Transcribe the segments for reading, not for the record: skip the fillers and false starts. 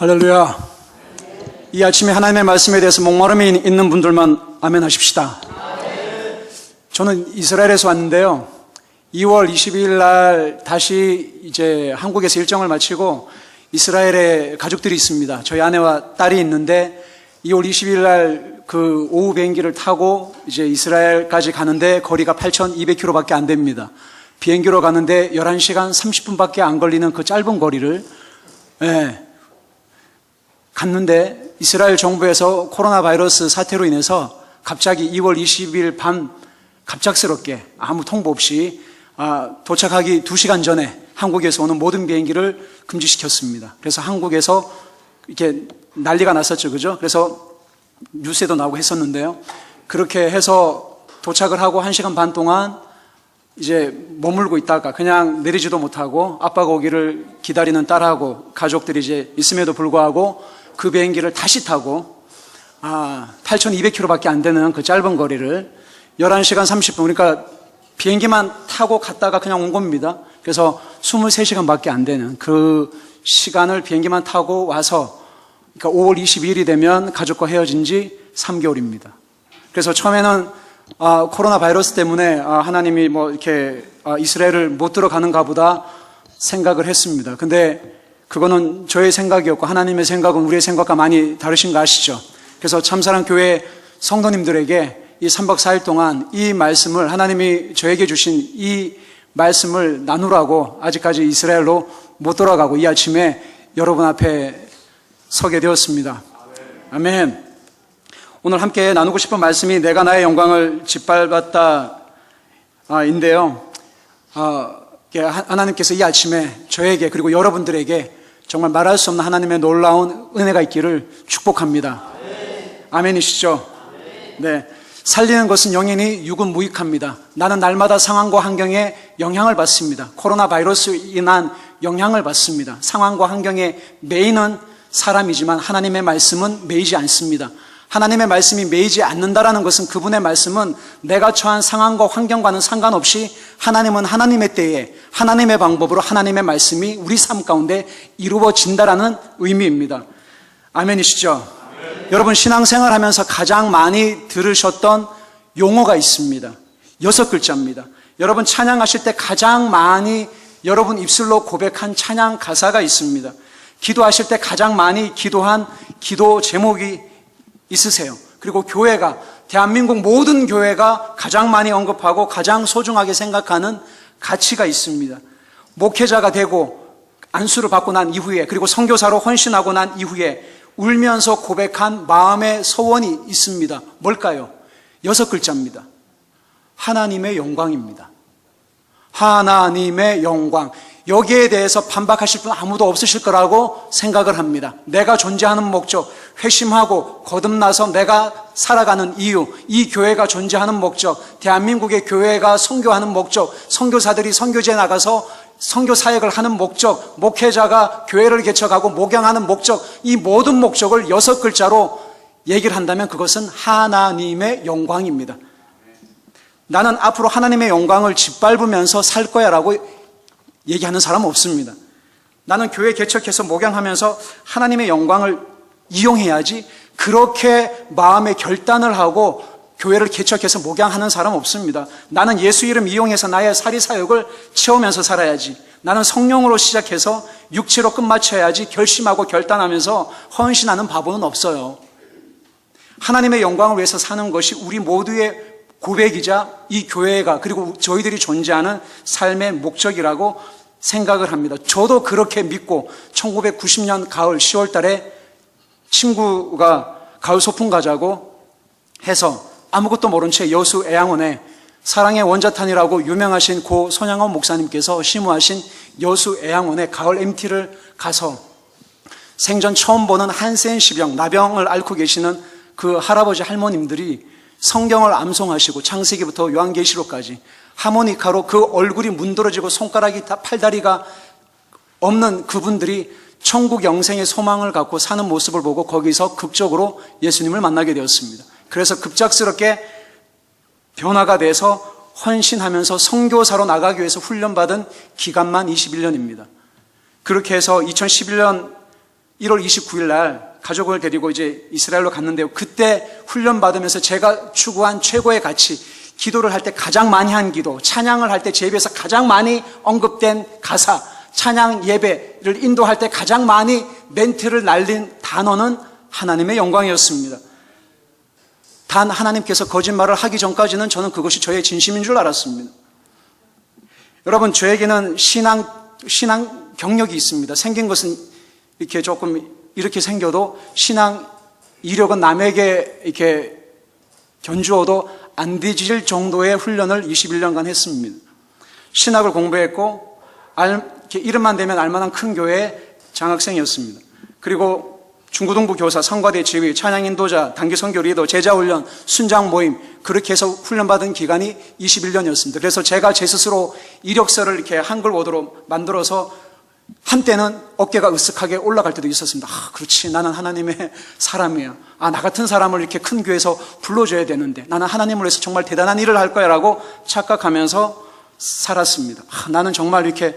할렐루야. 이 아침에 하나님의 말씀에 대해서 목마름이 있는 분들만 아멘 하십시다. 저는 이스라엘에서 왔는데요. 2월 22일 날 다시 이제 한국에서 일정을 마치고 이스라엘에 가족들이 있습니다. 저희 아내와 딸이 있는데 2월 22일 날 그 오후 비행기를 타고 이제 이스라엘까지 가는데 거리가 8,200km밖에 안 됩니다. 비행기로 가는데 11시간 30분밖에 안 걸리는 그 짧은 거리를 갔는데 이스라엘 정부에서 코로나 바이러스 사태로 인해서 갑자기 2월 20일 밤 갑작스럽게 아무 통보 없이 도착하기 2시간 전에 한국에서 오는 모든 비행기를 금지시켰습니다. 그래서 한국에서 이렇게 난리가 났었죠. 그죠? 그래서 뉴스에도 나오고 했었는데요. 그렇게 해서 도착을 하고 1시간 반 동안 이제 머물고 있다가 그냥 내리지도 못하고 아빠가 오기를 기다리는 딸하고 가족들이 이제 있음에도 불구하고 그 비행기를 다시 타고 8,200km밖에 안 되는 그 짧은 거리를 11시간 30분, 그러니까 비행기만 타고 갔다가 그냥 온 겁니다. 그래서 23시간밖에 안 되는 그 시간을 비행기만 타고 와서, 그러니까 5월 22일이 되면 가족과 헤어진 지 3개월입니다. 그래서 처음에는 코로나 바이러스 때문에 하나님이 뭐 이렇게 이스라엘을 못 들어가는가 보다 생각을 했습니다. 근데 그거는 저의 생각이었고 하나님의 생각은 우리의 생각과 많이 다르신 거 아시죠? 그래서 참사랑 교회 성도님들에게 이 3박 4일 동안 이 말씀을, 하나님이 저에게 주신 이 말씀을 나누라고 아직까지 이스라엘로 못 돌아가고 이 아침에 여러분 앞에 서게 되었습니다. 아멘. 오늘 함께 나누고 싶은 말씀이 내가 나의 영광을 짓밟았다 인데요. 하나님께서 이 아침에 저에게 그리고 여러분들에게 정말 말할 수 없는 하나님의 놀라운 은혜가 있기를 축복합니다. 아멘이시죠? 네. 살리는 것은 영이니 육은 무익합니다. 나는 날마다 상황과 환경에 영향을 받습니다. 코로나 바이러스로 인한 영향을 받습니다. 상황과 환경에 매이는 사람이지만 하나님의 말씀은 매이지 않습니다. 하나님의 말씀이 매이지 않는다라는 것은 그분의 말씀은 내가 처한 상황과 환경과는 상관없이 하나님은 하나님의 때에 하나님의 방법으로 하나님의 말씀이 우리 삶 가운데 이루어진다라는 의미입니다. 아멘이시죠? 아멘. 여러분 신앙생활 하면서 가장 많이 들으셨던 용어가 있습니다. 6글자입니다. 여러분 찬양하실 때 가장 많이 여러분 입술로 고백한 찬양 가사가 있습니다. 기도하실 때 가장 많이 기도한 기도 제목이 있으세요. 그리고 교회가, 대한민국 모든 교회가 가장 많이 언급하고 가장 소중하게 생각하는 가치가 있습니다. 목회자가 되고 안수를 받고 난 이후에, 그리고 선교사로 헌신하고 난 이후에 울면서 고백한 마음의 소원이 있습니다. 뭘까요? 6글자입니다. 하나님의 영광입니다. 하나님의 영광. 여기에 대해서 반박하실 분 아무도 없으실 거라고 생각을 합니다. 내가 존재하는 목적, 회심하고 거듭나서 내가 살아가는 이유, 이 교회가 존재하는 목적, 대한민국의 교회가 선교하는 목적, 선교사들이 선교지에 나가서 선교 사역을 하는 목적, 목회자가 교회를 개척하고 목양하는 목적, 이 모든 목적을 6글자로 얘기를 한다면 그것은 하나님의 영광입니다. 나는 앞으로 하나님의 영광을 짓밟으면서 살 거야 라고 얘기하는 사람은 없습니다. 나는 교회 개척해서 목양하면서 하나님의 영광을 이용해야지, 그렇게 마음의 결단을 하고 교회를 개척해서 목양하는 사람은 없습니다. 나는 예수 이름 이용해서 나의 사리사욕을 채우면서 살아야지, 나는 성령으로 시작해서 육체로 끝마쳐야지 결심하고 결단하면서 헌신하는 바보는 없어요. 하나님의 영광을 위해서 사는 것이 우리 모두의 고백이자 이 교회가, 그리고 저희들이 존재하는 삶의 목적이라고 생각을 합니다. 저도 그렇게 믿고 1990년 가을 10월 달에 친구가 가을 소풍 가자고 해서 아무것도 모른 채 여수 애양원에 사랑의 원자탄이라고 유명하신 고 손양원 목사님께서 심우하신 여수 애양원에 가을 MT를 가서 생전 처음 보는 한센시병, 나병을 앓고 계시는 그 할아버지 할머님들이 성경을 암송하시고 창세기부터 요한계시록까지 하모니카로 그 얼굴이 문드러지고 손가락이 다 팔다리가 없는 그분들이 천국 영생의 소망을 갖고 사는 모습을 보고 거기서 극적으로 예수님을 만나게 되었습니다. 그래서 급작스럽게 변화가 돼서 헌신하면서 선교사로 나가기 위해서 훈련받은 기간만 21년입니다. 그렇게 해서 2011년 1월 29일 날 가족을 데리고 이제 이스라엘로 갔는데요. 그때 훈련 받으면서 제가 추구한 최고의 가치, 기도를 할 때 가장 많이 한 기도, 찬양을 할 때 제 입에서 가장 많이 언급된 가사, 찬양 예배를 인도할 때 가장 많이 멘트를 날린 단어는 하나님의 영광이었습니다. 단 하나님께서 거짓말을 하기 전까지는 저는 그것이 저의 진심인 줄 알았습니다. 여러분, 저에게는 신앙 경력이 있습니다. 생긴 것은 이렇게 조금 이렇게 생겨도 신앙 이력은 남에게 이렇게 견주어도 안 뒤질 정도의 훈련을 21년간 했습니다. 신학을 공부했고 이렇게 이름만 대면 알만한 큰 교회 장학생이었습니다. 그리고 중고등부 교사, 성가대 지휘, 찬양 인도자, 단기 선교 리더, 제자 훈련, 순장 모임, 그렇게 해서 훈련받은 기간이 21년이었습니다. 그래서 제가 제 스스로 이력서를 이렇게 한글 워드로 만들어서 한때는 어깨가 으쓱하게 올라갈 때도 있었습니다. 그렇지, 나는 하나님의 사람이야. 나 같은 사람을 이렇게 큰 교회에서 불러줘야 되는데, 나는 하나님을 위해서 정말 대단한 일을 할 거야 라고 착각하면서 살았습니다. 나는 정말 이렇게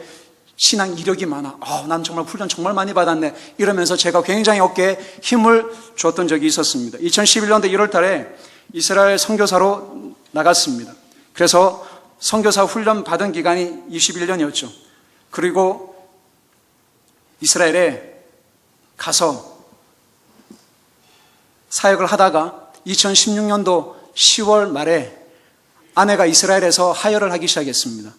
신앙 이력이 많아. 난 정말 훈련 정말 많이 받았네. 이러면서 제가 굉장히 어깨에 힘을 줬던 적이 있었습니다. 2011년도 1월 달에 이스라엘 선교사로 나갔습니다. 그래서 선교사 훈련 받은 기간이 21년이었죠. 그리고 이스라엘에 가서 사역을 하다가 2016년도 10월 말에 아내가 이스라엘에서 하혈을 하기 시작했습니다.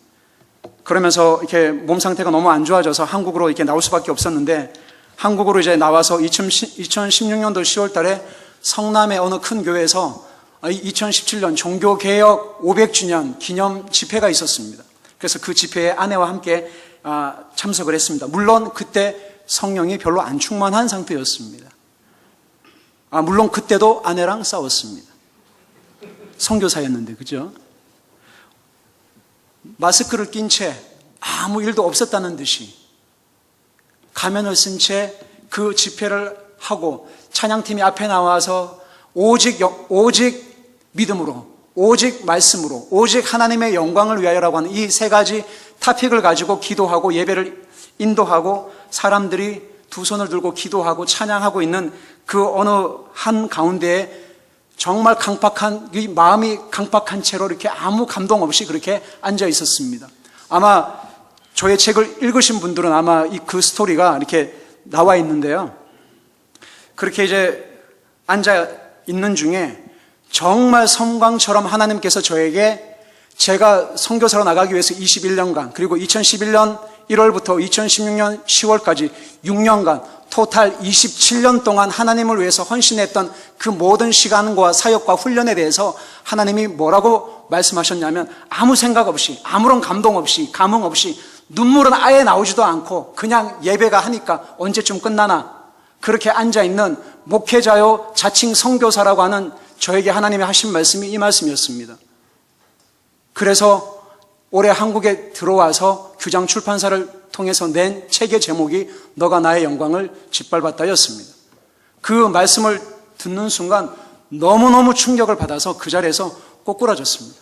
그러면서 이렇게 몸 상태가 너무 안 좋아져서 한국으로 이렇게 나올 수밖에 없었는데, 한국으로 이제 나와서 2016년도 10월 달에 성남의 어느 큰 교회에서 2017년 종교개혁 500주년 기념 집회가 있었습니다. 그래서 그 집회에 아내와 함께 참석을 했습니다. 물론 그때 성령이 별로 안 충만한 상태였습니다. 물론 그때도 아내랑 싸웠습니다. 선교사였는데, 그죠? 마스크를 낀 채 아무 일도 없었다는 듯이 가면을 쓴 채 그 집회를 하고 찬양팀이 앞에 나와서 오직 믿음으로, 오직 말씀으로, 오직 하나님의 영광을 위하여라고 하는 이 세 가지 토픽을 가지고 기도하고 예배를 인도하고 사람들이 두 손을 들고 기도하고 찬양하고 있는 그 어느 한 가운데에 정말 이 마음이 강박한 채로 이렇게 아무 감동 없이 그렇게 앉아 있었습니다. 아마 저의 책을 읽으신 분들은 아마 그 스토리가 이렇게 나와 있는데요. 그렇게 이제 앉아 있는 중에 정말 성광처럼 하나님께서 저에게 제가 선교사로 나가기 위해서 21년간, 그리고 2011년 1월부터 2016년 10월까지 6년간 토탈 27년 동안 하나님을 위해서 헌신했던 그 모든 시간과 사역과 훈련에 대해서 하나님이 뭐라고 말씀하셨냐면, 아무 생각 없이, 아무런 감동 없이, 감흥 없이, 눈물은 아예 나오지도 않고 그냥 예배가 하니까 언제쯤 끝나나 그렇게 앉아있는 목회자요 자칭 선교사라고 하는 저에게 하나님이 하신 말씀이 이 말씀이었습니다. 그래서 올해 한국에 들어와서 규장 출판사를 통해서 낸 책의 제목이 너가 나의 영광을 짓밟았다였습니다. 그 말씀을 듣는 순간 너무너무 충격을 받아서 그 자리에서 꼬꾸라졌습니다.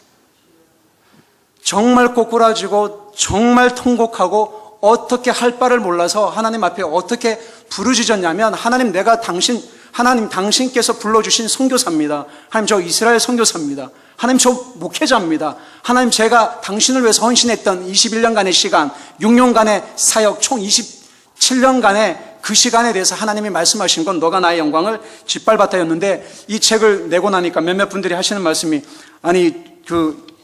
정말 꼬꾸라지고 정말 통곡하고 어떻게 할 바를 몰라서 하나님 앞에 어떻게 부르짖었냐면, 하나님 당신께서 불러주신 선교사입니다. 하나님 저 이스라엘 선교사입니다. 하나님 저 목회자입니다. 하나님 제가 당신을 위해서 헌신했던 21년간의 시간, 6년간의 사역, 총 27년간의 그 시간에 대해서 하나님이 말씀하신 건 너가 나의 영광을 짓밟았다였는데, 이 책을 내고 나니까 몇몇 분들이 하시는 말씀이,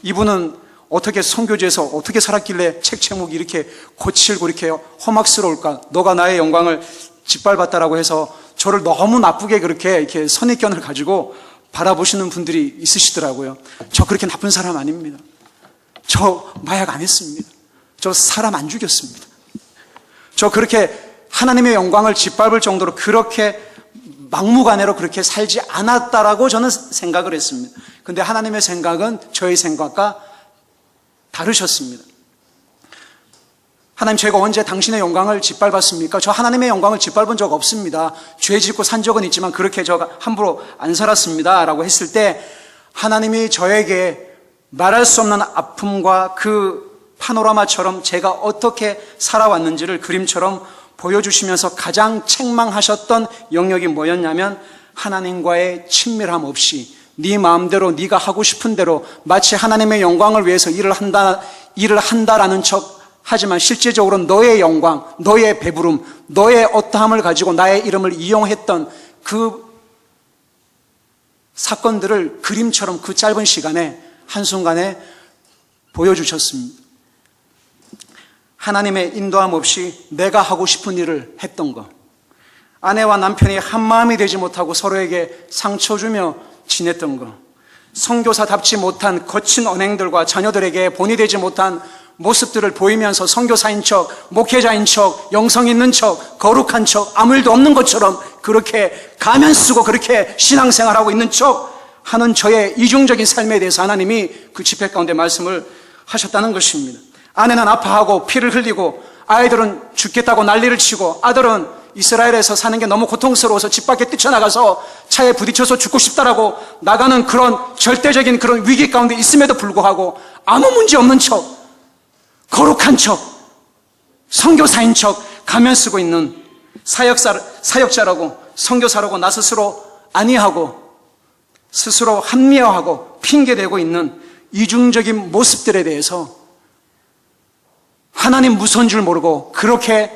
이분은 어떻게 선교지에서 어떻게 살았길래 책 제목이 이렇게 거칠고 이렇게 험악스러울까? 너가 나의 영광을 짓밟았다라고 해서 저를 너무 나쁘게 그렇게 이렇게 선입견을 가지고 바라보시는 분들이 있으시더라고요. 저 그렇게 나쁜 사람 아닙니다. 저 마약 안 했습니다. 저 사람 안 죽였습니다. 저 그렇게 하나님의 영광을 짓밟을 정도로 그렇게 막무가내로 그렇게 살지 않았다라고 저는 생각을 했습니다. 근데 하나님의 생각은 저의 생각과 다르셨습니다. 하나님, 제가 언제 당신의 영광을 짓밟았습니까? 저 하나님의 영광을 짓밟은 적 없습니다. 죄 짓고 산 적은 있지만 그렇게 제가 함부로 안 살았습니다 라고 했을 때, 하나님이 저에게 말할 수 없는 아픔과 그 파노라마처럼 제가 어떻게 살아왔는지를 그림처럼 보여주시면서 가장 책망하셨던 영역이 뭐였냐면 하나님과의 친밀함 없이 네 마음대로 네가 하고 싶은 대로 마치 하나님의 영광을 위해서 일을 한다라는 척 하지만 실제적으로 너의 영광, 너의 배부름, 너의 어떠함을 가지고 나의 이름을 이용했던 그 사건들을 그림처럼 그 짧은 시간에 한순간에 보여주셨습니다. 하나님의 인도함 없이 내가 하고 싶은 일을 했던 것, 아내와 남편이 한마음이 되지 못하고 서로에게 상처 주며 지냈던 것, 선교사답지 못한 거친 언행들과 자녀들에게 본이 되지 못한 모습들을 보이면서 선교사인 척, 목회자인 척, 영성 있는 척, 거룩한 척, 아무 일도 없는 것처럼 그렇게 가면 쓰고 그렇게 신앙생활하고 있는 척 하는 저의 이중적인 삶에 대해서 하나님이 그 집회 가운데 말씀을 하셨다는 것입니다. 아내는 아파하고 피를 흘리고 아이들은 죽겠다고 난리를 치고 아들은 이스라엘에서 사는 게 너무 고통스러워서 집 밖에 뛰쳐나가서 차에 부딪혀서 죽고 싶다라고 나가는 그런 절대적인 그런 위기 가운데 있음에도 불구하고 아무 문제 없는 척, 거룩한 척, 선교사인 척 가면 쓰고 있는 사역자라고 선교사라고 나 스스로 아니하고 스스로 합리화하고 핑계대고 있는 이중적인 모습들에 대해서 하나님 무서운 줄 모르고 그렇게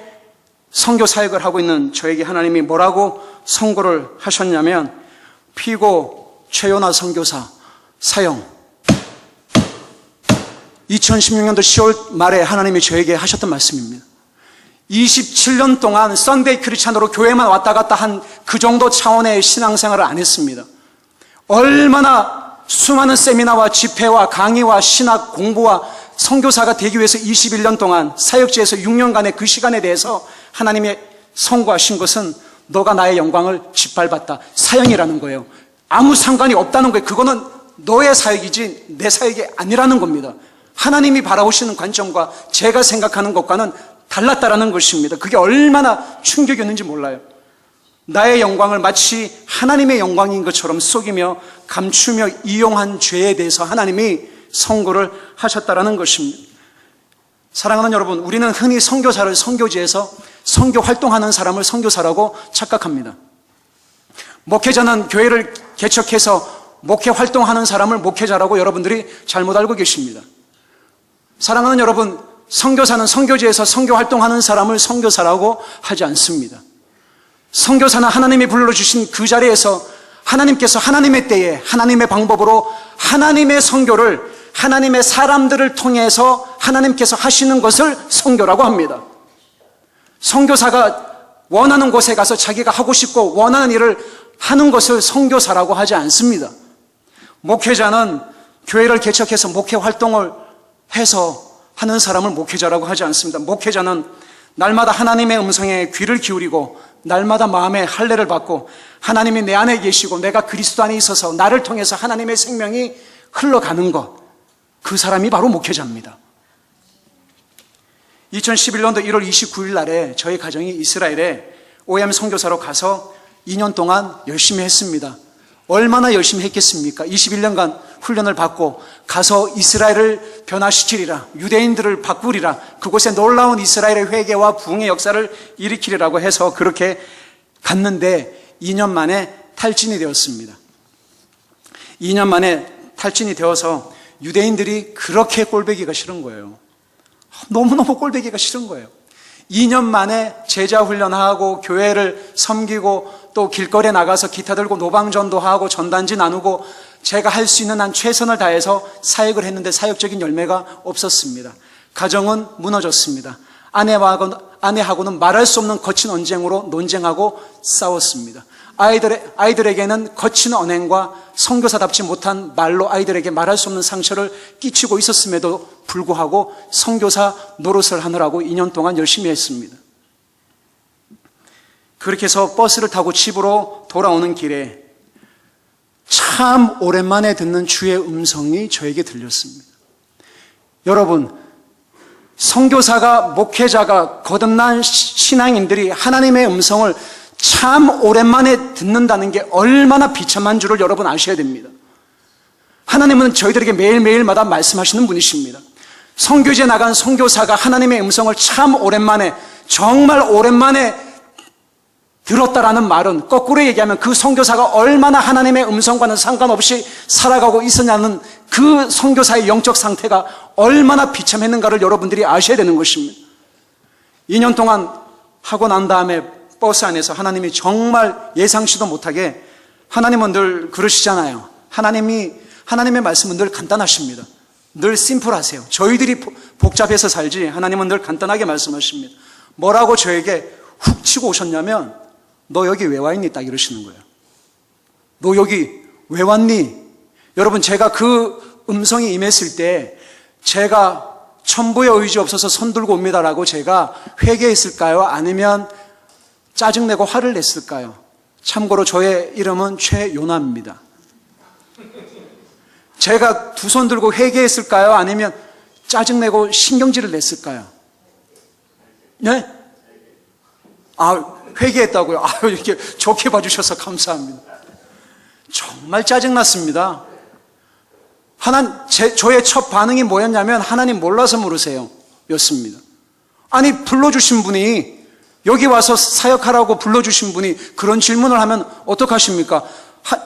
선교 사역을 하고 있는 저에게 하나님이 뭐라고 선고를 하셨냐면 피고 최연아 선교사 사형. 2016년도 10월 말에 하나님이 저에게 하셨던 말씀입니다. 27년 동안 썬데이 크리스찬으로 교회만 왔다 갔다 한 그 정도 차원의 신앙생활을 안 했습니다. 얼마나 수많은 세미나와 집회와 강의와 신학 공부와 선교사가 되기 위해서 21년 동안 사역지에서 6년간의 그 시간에 대해서 하나님의 선고하신 것은 너가 나의 영광을 짓밟았다. 사형이라는 거예요. 아무 상관이 없다는 거예요. 그거는 너의 사역이지 내 사역이 아니라는 겁니다. 하나님이 바라보시는 관점과 제가 생각하는 것과는 달랐다라는 것입니다. 그게 얼마나 충격이었는지 몰라요. 나의 영광을 마치 하나님의 영광인 것처럼 속이며 감추며 이용한 죄에 대해서 하나님이 선고를 하셨다라는 것입니다. 사랑하는 여러분, 우리는 흔히 선교사를 선교지에서 선교 활동하는 사람을 선교사라고 착각합니다. 목회자는 교회를 개척해서 목회 활동하는 사람을 목회자라고 여러분들이 잘못 알고 계십니다. 사랑하는 여러분, 선교사는 선교지에서 선교 활동하는 사람을 선교사라고 하지 않습니다. 선교사는 하나님이 불러주신 그 자리에서 하나님께서 하나님의 때에 하나님의 방법으로 하나님의 선교를 하나님의 사람들을 통해서 하나님께서 하시는 것을 선교라고 합니다. 선교사가 원하는 곳에 가서 자기가 하고 싶고 원하는 일을 하는 것을 선교사라고 하지 않습니다. 목회자는 교회를 개척해서 목회 활동을 해서 하는 사람을 목회자라고 하지 않습니다. 목회자는 날마다 하나님의 음성에 귀를 기울이고 날마다 마음의 할례를 받고 하나님이 내 안에 계시고 내가 그리스도 안에 있어서 나를 통해서 하나님의 생명이 흘러가는 것, 그 사람이 바로 목회자입니다. 2011년도 1월 29일 날에 저희 가정이 이스라엘에 OM 선교사로 가서 2년 동안 열심히 했습니다. 얼마나 열심히 했겠습니까? 21년간 훈련을 받고 가서 이스라엘을 변화시키리라, 유대인들을 바꾸리라, 그곳에 놀라운 이스라엘의 회개와 부흥의 역사를 일으키리라고 해서 그렇게 갔는데 2년 만에 탈진이 되었습니다. 2년 만에 탈진이 되어서 유대인들이 그렇게 꼴보기가 싫은 거예요. 너무너무 꼴보기가 싫은 거예요. 2년 만에 제자 훈련하고 교회를 섬기고 또 길거리에 나가서 기타 들고 노방전도 하고 전단지 나누고 제가 할 수 있는 한 최선을 다해서 사역을 했는데 사역적인 열매가 없었습니다. 가정은 무너졌습니다. 아내하고는 말할 수 없는 거친 언쟁으로 논쟁하고 싸웠습니다. 아이들에게는 거친 언행과 선교사답지 못한 말로 아이들에게 말할 수 없는 상처를 끼치고 있었음에도 불구하고 선교사 노릇을 하느라고 2년 동안 열심히 했습니다. 그렇게 해서 버스를 타고 집으로 돌아오는 길에 참 오랜만에 듣는 주의 음성이 저에게 들렸습니다. 여러분, 선교사가, 목회자가, 거듭난 신앙인들이 하나님의 음성을 참 오랜만에 듣는다는 게 얼마나 비참한 줄을 여러분 아셔야 됩니다. 하나님은 저희들에게 매일매일마다 말씀하시는 분이십니다. 선교지에 나간 선교사가 하나님의 음성을 참 오랜만에 정말 오랜만에 들었다라는 말은 거꾸로 얘기하면 그 선교사가 얼마나 하나님의 음성과는 상관없이 살아가고 있었냐는 그 선교사의 영적 상태가 얼마나 비참했는가를 여러분들이 아셔야 되는 것입니다. 2년 동안 하고 난 다음에 버스 안에서 하나님이 정말 예상치도 못하게, 하나님은 늘 그러시잖아요. 하나님의 말씀은 늘 간단하십니다. 늘 심플하세요. 저희들이 복잡해서 살지 하나님은 늘 간단하게 말씀하십니다. 뭐라고 저에게 훅 치고 오셨냐면, 너 여기 왜 와 있니? 딱 이러시는 거예요. 너 여기 왜 왔니? 여러분, 제가 그 음성이 임했을 때 제가 천부의 의지 없어서 손 들고 옵니다라고 제가 회개했을까요? 아니면 짜증내고 화를 냈을까요? 참고로 저의 이름은 최요나입니다. 제가 두 손 들고 회개했을까요? 아니면 짜증내고 신경질을 냈을까요? 네? 회개했다고요? 이렇게 좋게 봐주셔서 감사합니다. 정말 짜증났습니다. 저의 첫 반응이 뭐였냐면, 하나님 몰라서 물으세요 였습니다. 아니, 불러주신 분이, 여기 와서 사역하라고 불러주신 분이 그런 질문을 하면 어떡하십니까?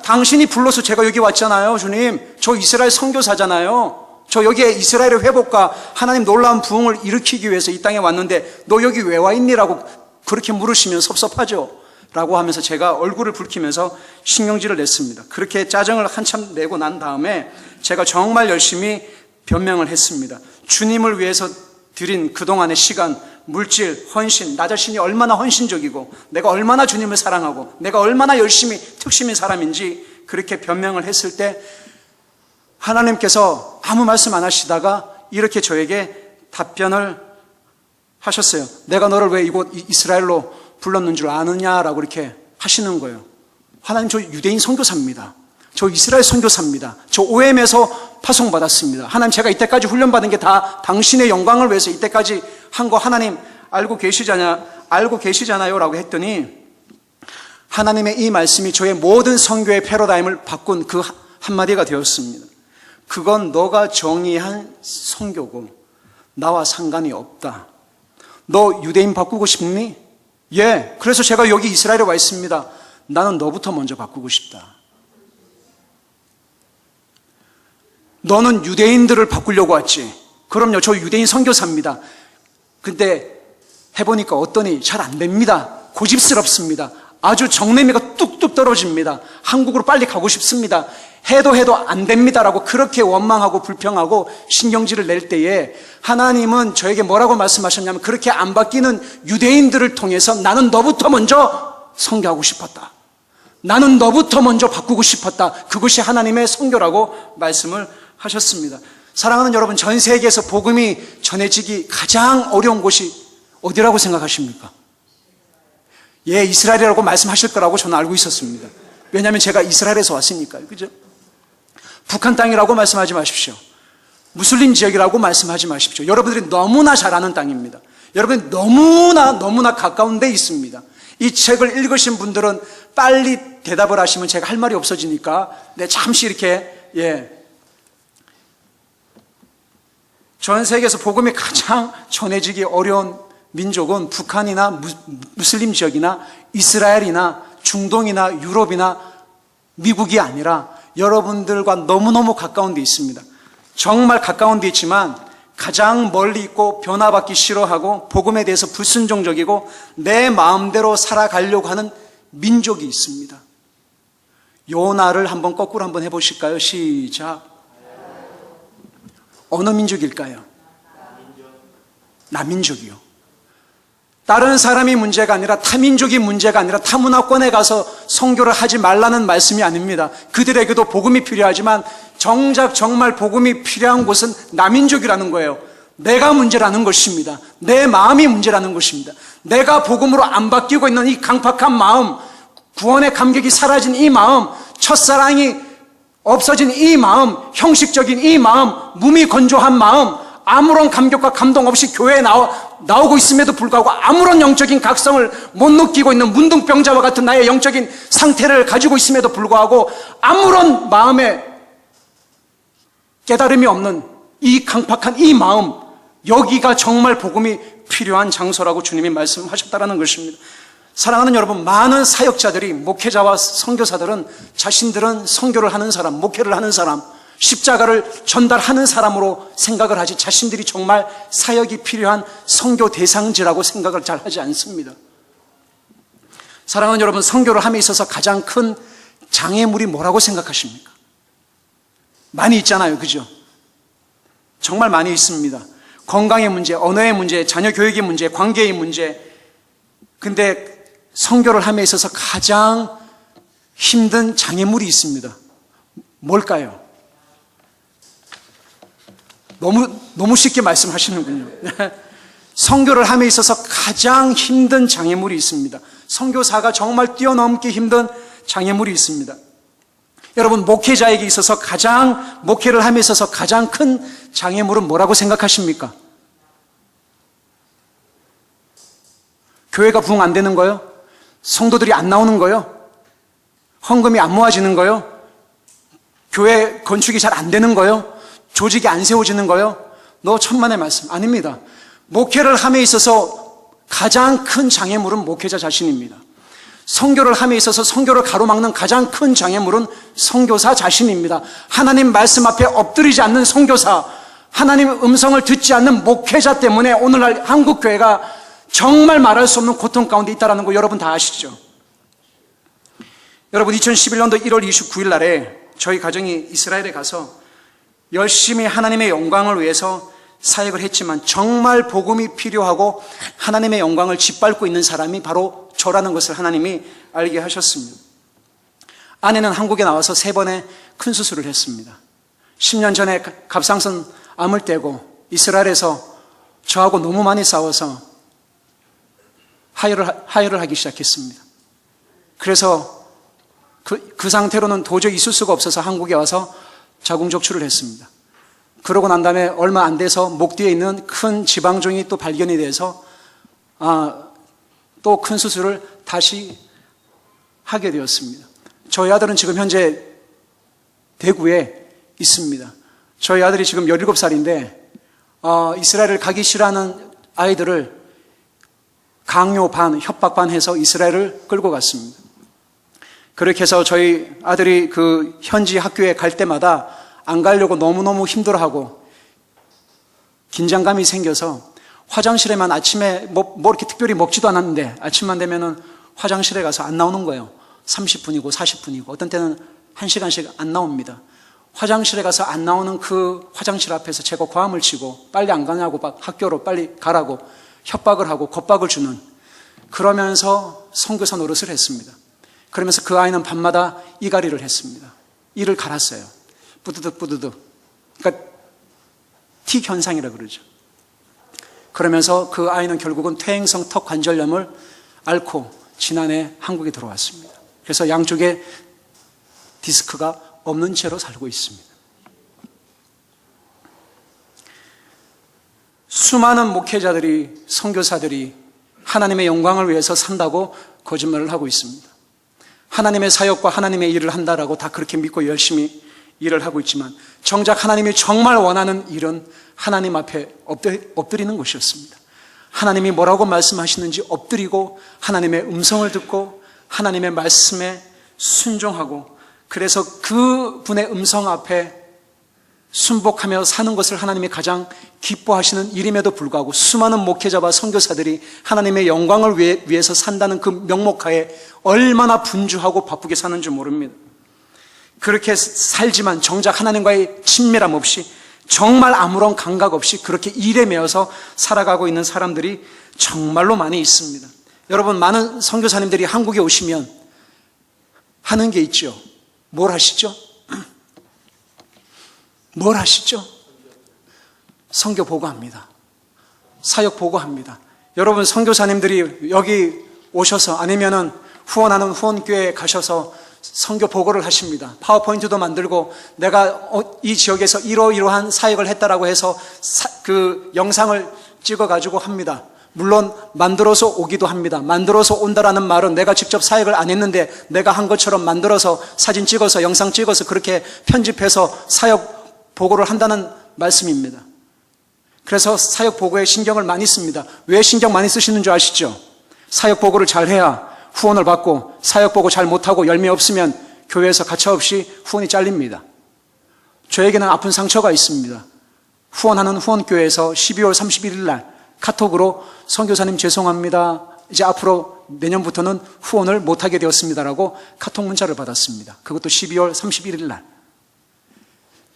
당신이 불러서 제가 여기 왔잖아요. 주님, 저 이스라엘 선교사잖아요. 저 여기에 이스라엘의 회복과 하나님 놀라운 부흥을 일으키기 위해서 이 땅에 왔는데 너 여기 왜 와 있니? 라고 그렇게 물으시면 섭섭하죠? 라고 하면서 제가 얼굴을 붉히면서 신경질을 냈습니다. 그렇게 짜증을 한참 내고 난 다음에 제가 정말 열심히 변명을 했습니다. 주님을 위해서 드린 그동안의 시간, 물질, 헌신, 나 자신이 얼마나 헌신적이고 내가 얼마나 주님을 사랑하고 내가 얼마나 열심히 특심인 사람인지 그렇게 변명을 했을 때 하나님께서 아무 말씀 안 하시다가 이렇게 저에게 답변을 하셨어요. 내가 너를 왜 이곳 이스라엘로 불렀는 줄 아느냐라고 이렇게 하시는 거예요. 하나님, 저 유대인 선교사입니다. 저 이스라엘 선교사입니다. 저 OM에서 파송받았습니다. 하나님, 제가 이때까지 훈련받은 게 다 당신의 영광을 위해서 이때까지 한 거 하나님 알고 계시잖아요 라고 했더니 하나님의 이 말씀이 저의 모든 선교의 패러다임을 바꾼 그 한마디가 되었습니다. 그건 너가 정의한 선교고 나와 상관이 없다. 너 유대인 바꾸고 싶니? 예, 그래서 제가 여기 이스라엘에 와 있습니다. 나는 너부터 먼저 바꾸고 싶다. 너는 유대인들을 바꾸려고 왔지. 그럼요, 저 유대인 선교사입니다. 근데 해보니까 어떠니 잘 안 됩니다. 고집스럽습니다. 아주 정내미가 뚝뚝 떨어집니다. 한국으로 빨리 가고 싶습니다. 해도 안 됩니다라고 그렇게 원망하고 불평하고 신경질을 낼 때에 하나님은 저에게 뭐라고 말씀하셨냐면, 그렇게 안 바뀌는 유대인들을 통해서 나는 너부터 먼저 선교하고 싶었다. 나는 너부터 먼저 바꾸고 싶었다. 그것이 하나님의 선교라고 말씀을 하셨습니다. 사랑하는 여러분, 전 세계에서 복음이 전해지기 가장 어려운 곳이 어디라고 생각하십니까? 예, 이스라엘이라고 말씀하실 거라고 저는 알고 있었습니다. 왜냐하면 제가 이스라엘에서 왔으니까요. 그죠? 북한 땅이라고 말씀하지 마십시오. 무슬림 지역이라고 말씀하지 마십시오. 여러분들이 너무나 잘 아는 땅입니다. 여러분이 너무나 가까운 데 있습니다. 이 책을 읽으신 분들은 빨리 대답을 하시면 제가 할 말이 없어지니까 잠시 이렇게 전 세계에서 복음이 가장 전해지기 어려운 민족은 북한이나 무슬림 지역이나 이스라엘이나 중동이나 유럽이나 미국이 아니라 여러분들과 너무너무 가까운 데 있습니다. 정말 가까운 데 있지만 가장 멀리 있고 변화받기 싫어하고 복음에 대해서 불순종적이고 내 마음대로 살아가려고 하는 민족이 있습니다. 요나를 한번 거꾸로 한번 해보실까요? 시작. 어느 민족일까요? 남민족이요. 다른 사람이 문제가 아니라 타민족이 문제가 아니라 타문화권에 가서 선교를 하지 말라는 말씀이 아닙니다. 그들에게도 복음이 필요하지만 정작 정말 복음이 필요한 곳은 남민족이라는 거예요. 내가 문제라는 것입니다. 내 마음이 문제라는 것입니다. 내가 복음으로 안 바뀌고 있는 이 강팍한 마음, 구원의 감격이 사라진 이 마음, 첫사랑이 없어진 이 마음, 형식적인 이 마음, 몸이 건조한 마음, 아무런 감격과 감동 없이 교회에 나오고 있음에도 불구하고 아무런 영적인 각성을 못 느끼고 있는 문둥병자와 같은 나의 영적인 상태를 가지고 있음에도 불구하고 아무런 마음에 깨달음이 없는 이 강팍한 이 마음, 여기가 정말 복음이 필요한 장소라고 주님이 말씀하셨다는 것입니다. 사랑하는 여러분, 많은 사역자들이, 목회자와 선교사들은 자신들은 선교를 하는 사람, 목회를 하는 사람, 십자가를 전달하는 사람으로 생각을 하지 자신들이 정말 사역이 필요한 선교 대상지라고 생각을 잘 하지 않습니다. 사랑하는 여러분, 선교를 함에 있어서 가장 큰 장애물이 뭐라고 생각하십니까? 많이 있잖아요, 그죠? 정말 많이 있습니다. 건강의 문제, 언어의 문제, 자녀 교육의 문제, 관계의 문제. 근데 선교를 함에 있어서 가장 힘든 장애물이 있습니다. 뭘까요? 너무 쉽게 말씀하시는군요. 선교를 함에 있어서 가장 힘든 장애물이 있습니다. 선교사가 정말 뛰어넘기 힘든 장애물이 있습니다. 여러분, 목회자에게 있어서 목회를 함에 있어서 가장 큰 장애물은 뭐라고 생각하십니까? 교회가 부흥 안 되는 거요? 성도들이 안 나오는 거요? 헌금이 안 모아지는 거요? 교회 건축이 잘 안 되는 거요? 조직이 안 세워지는 거요? 천만의 말씀. 아닙니다. 목회를 함에 있어서 가장 큰 장애물은 목회자 자신입니다. 선교를 함에 있어서 선교를 가로막는 가장 큰 장애물은 선교사 자신입니다. 하나님 말씀 앞에 엎드리지 않는 선교사, 하나님 음성을 듣지 않는 목회자 때문에 오늘날 한국교회가 정말 말할 수 없는 고통 가운데 있다는 거 여러분 다 아시죠? 여러분, 2011년도 1월 29일 날에 저희 가정이 이스라엘에 가서 열심히 하나님의 영광을 위해서 사역을 했지만 정말 복음이 필요하고 하나님의 영광을 짓밟고 있는 사람이 바로 저라는 것을 하나님이 알게 하셨습니다. 아내는 한국에 나와서 3번의 큰 수술을 했습니다. 10년 전에 갑상선 암을 떼고 이스라엘에서 저하고 너무 많이 싸워서 하혈을 하기 시작했습니다. 그래서 그 상태로는 도저히 있을 수가 없어서 한국에 와서 자궁적출을 했습니다. 그러고 난 다음에 얼마 안 돼서 목 뒤에 있는 큰 지방종이 또 발견이 돼서 또 큰 수술을 다시 하게 되었습니다. 저희 아들은 지금 현재 대구에 있습니다. 저희 아들이 지금 17살인데 이스라엘을 가기 싫어하는 아이들을 강요 반, 협박 반 해서 이스라엘을 끌고 갔습니다. 그렇게 해서 저희 아들이 그 현지 학교에 갈 때마다 안 가려고 너무너무 힘들어하고 긴장감이 생겨서 화장실에만 아침에 뭐 이렇게 특별히 먹지도 않았는데 아침만 되면은 화장실에 가서 안 나오는 거예요. 30분이고 40분이고 어떤 때는 1시간씩 안 나옵니다. 화장실에 가서 안 나오는 그 화장실 앞에서 제가 고함을 치고 빨리 안 가냐고 학교로 빨리 가라고 협박을 하고 겁박을 주는, 그러면서 선교사 노릇을 했습니다. 그러면서 그 아이는 밤마다 이갈이를 했습니다. 이를 갈았어요. 뿌드득 그러니까 틱 현상이라 그러죠. 그러면서 그 아이는 결국은 퇴행성 턱 관절염을 앓고 지난해 한국에 들어왔습니다. 그래서 양쪽에 디스크가 없는 채로 살고 있습니다. 수많은 목회자들이, 선교사들이 하나님의 영광을 위해서 산다고 거짓말을 하고 있습니다. 하나님의 사역과 하나님의 일을 한다라고 다 그렇게 믿고 열심히 일을 하고 있지만 정작 하나님이 정말 원하는 일은 하나님 앞에 엎드리는 것이었습니다. 하나님이 뭐라고 말씀하시는지 엎드리고 하나님의 음성을 듣고 하나님의 말씀에 순종하고, 그래서 그 분의 음성 앞에 순복하며 사는 것을 하나님이 가장 기뻐하시는 일임에도 불구하고 수많은 목회자와 선교사들이 하나님의 영광을 위해서 산다는 그 명목하에 얼마나 분주하고 바쁘게 사는지 모릅니다. 그렇게 살지만 정작 하나님과의 친밀함 없이 정말 아무런 감각 없이 그렇게 일에 매여서 살아가고 있는 사람들이 정말로 많이 있습니다. 여러분, 많은 선교사님들이 한국에 오시면 하는 게 있죠. 뭘 하시죠? 뭘 하시죠? 선교 보고합니다. 사역 보고합니다. 여러분, 선교사님들이 여기 오셔서 아니면은 후원하는 후원교회에 가셔서 선교 보고를 하십니다. 파워포인트도 만들고 내가 이 지역에서 이러이러한 사역을 했다라고 해서 그 영상을 찍어가지고 합니다. 물론 만들어서 오기도 합니다. 만들어서 온다라는 말은 내가 직접 사역을 안 했는데 내가 한 것처럼 만들어서 사진 찍어서 영상 찍어서 그렇게 편집해서 사역 보고를 한다는 말씀입니다. 그래서 사역 보고에 신경을 많이 씁니다. 왜 신경 많이 쓰시는 줄 아시죠? 사역 보고를 잘 해야 후원을 받고, 사역 보고 잘 못하고 열매 없으면 교회에서 가차없이 후원이 잘립니다. 저에게는 아픈 상처가 있습니다. 후원하는 후원교회에서 12월 31일 날 카톡으로 선교사님 죄송합니다. 이제 앞으로 내년부터는 후원을 못하게 되었습니다라고 카톡 문자를 받았습니다. 그것도 12월 31일 날.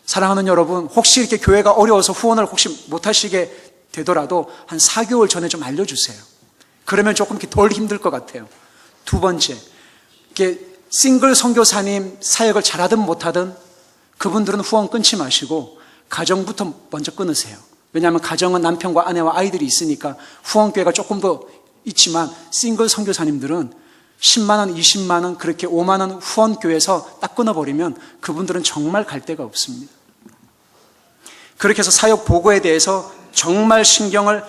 사랑하는 여러분, 혹시 이렇게 교회가 어려워서 후원을 혹시 못하시게 되더라도 한 4개월 전에 좀 알려주세요. 그러면 조금 덜 힘들 것 같아요. 두 번째, 이게 싱글 선교사님 사역을 잘하든 못하든 그분들은 후원 끊지 마시고 가정부터 먼저 끊으세요. 왜냐하면 가정은 남편과 아내와 아이들이 있으니까 후원교회가 조금 더 있지만 싱글 선교사님들은 10만 원, 20만 원, 그렇게 5만 원 후원교회에서 딱 끊어버리면 그분들은 정말 갈 데가 없습니다. 그렇게 해서 사역 보고에 대해서 정말 신경을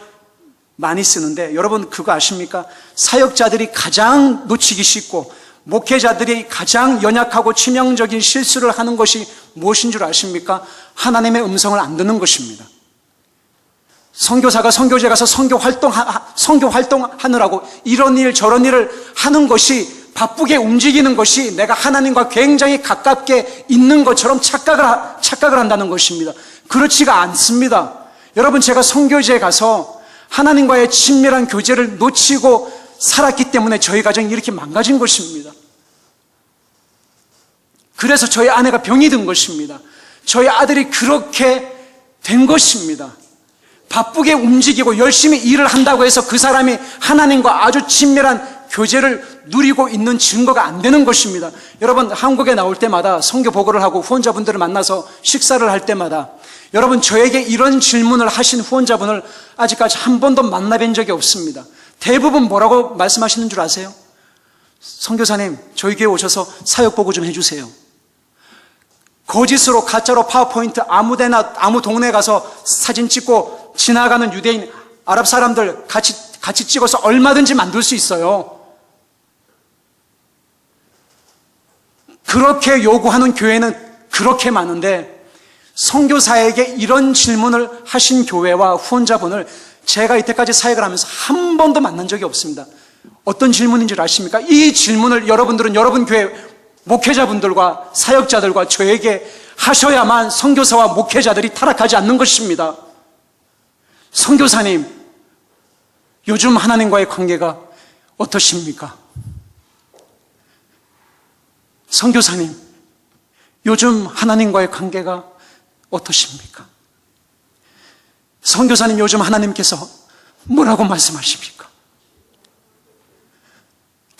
많이 쓰는데, 여러분 그거 아십니까? 사역자들이 가장 놓치기 쉽고 목회자들이 가장 연약하고 치명적인 실수를 하는 것이 무엇인 줄 아십니까? 하나님의 음성을 안 듣는 것입니다. 선교사가 선교지에 가서 선교 활동하느라고 이런 일 저런 일을 하는 것이, 바쁘게 움직이는 것이 내가 하나님과 굉장히 가깝게 있는 것처럼 착각을 한다는 것입니다. 그렇지가 않습니다. 여러분, 제가 선교지에 가서 하나님과의 친밀한 교제를 놓치고 살았기 때문에 저희 가정이 이렇게 망가진 것입니다. 그래서 저희 아내가 병이 든 것입니다. 저희 아들이 그렇게 된 것입니다. 바쁘게 움직이고 열심히 일을 한다고 해서 그 사람이 하나님과 아주 친밀한 교제를 누리고 있는 증거가 안 되는 것입니다. 여러분, 한국에 나올 때마다 선교 보고를 하고 후원자분들을 만나서 식사를 할 때마다 여러분, 저에게 이런 질문을 하신 후원자분을 아직까지 한 번도 만나뵌 적이 없습니다. 대부분 뭐라고 말씀하시는 줄 아세요? 선교사님, 저희 교회 오셔서 사역 보고 좀 해주세요. 거짓으로 가짜로 파워포인트 아무데나 아무 동네 가서 사진 찍고 지나가는 유대인 아랍 사람들 같이 찍어서 얼마든지 만들 수 있어요. 그렇게 요구하는 교회는 그렇게 많은데, 선교사에게 이런 질문을 하신 교회와 후원자분을 제가 이때까지 사역을 하면서 한 번도 만난 적이 없습니다. 어떤 질문인 줄 아십니까? 이 질문을 여러분들은 여러분 교회 목회자분들과 사역자들과 저에게 하셔야만 선교사와 목회자들이 타락하지 않는 것입니다. 선교사님, 요즘 하나님과의 관계가 어떠십니까? 선교사님, 요즘 하나님과의 관계가 어떠십니까? 선교사님, 요즘 하나님께서 뭐라고 말씀하십니까?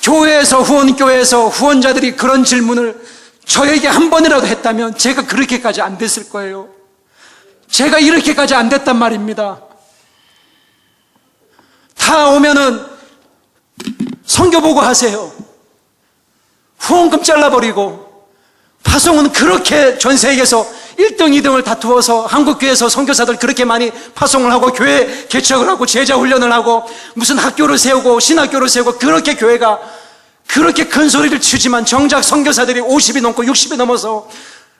교회에서, 후원교회에서 후원자들이 그런 질문을 저에게 한 번이라도 했다면 제가 그렇게까지 안 됐을 거예요. 제가 이렇게까지 안 됐단 말입니다. 다 오면은 선교 보고 하세요. 후원금 잘라버리고, 파송은 그렇게 전 세계에서 1등, 2등을 다투어서 한국교회에서 선교사들 그렇게 많이 파송을 하고 교회 개척을 하고 제자 훈련을 하고 무슨 학교를 세우고 신학교를 세우고, 그렇게 교회가 그렇게 큰 소리를 치지만 정작 선교사들이 50이 넘고 60이 넘어서